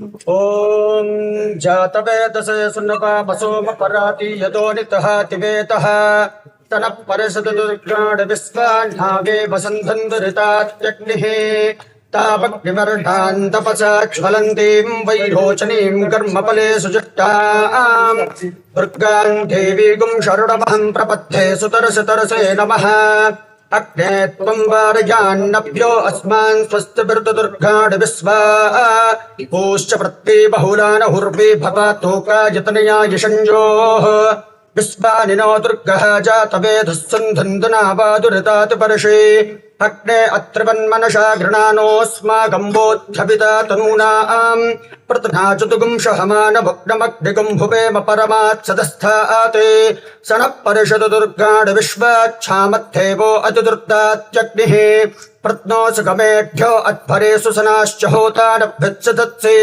ॐ जातवेदसे सुन्नपापसोमपराति यतो नितः तिवेतः तनः परिषदुर्गाण विश्वान्नागे वसन्धन्दुरितात्यग्निः तावग्निवर्णान् तपसा ज्वलन्तीं वैरोचनीं कर्मफले सुजुष्टाम् दुर्गां देवीगुं शरणमहं प्रपद्ये सुतरसे नमः अग्ने त्वं वारयान्नभ्यो अस्मान् स्वस्तिभिर्दुर्गाण विश्वा पूश्च पृथ्वी बहुलानहुर्वी भवतोकायतनया यशञ्जोः विश्वानिनो दुर्गः जातवेधः सन्धन्दनावादुरितातिपर्षि अग्ने अत्रिवन्मनसा गृणानोऽस्माकं बोध्यपिता तनूनाम् प्रतनाचतुगुंशहमानभग्नमग्निगुं भुवेम परमात्सदस्थाते सनः परिषद दुर्गाण विश्वाच्छामद्धेवो अतिदुर्दात्यग्निः प्रत्नो सुगमेभ्यो अध्वरे सुसनाश्च होतानभ्यच्च तत्से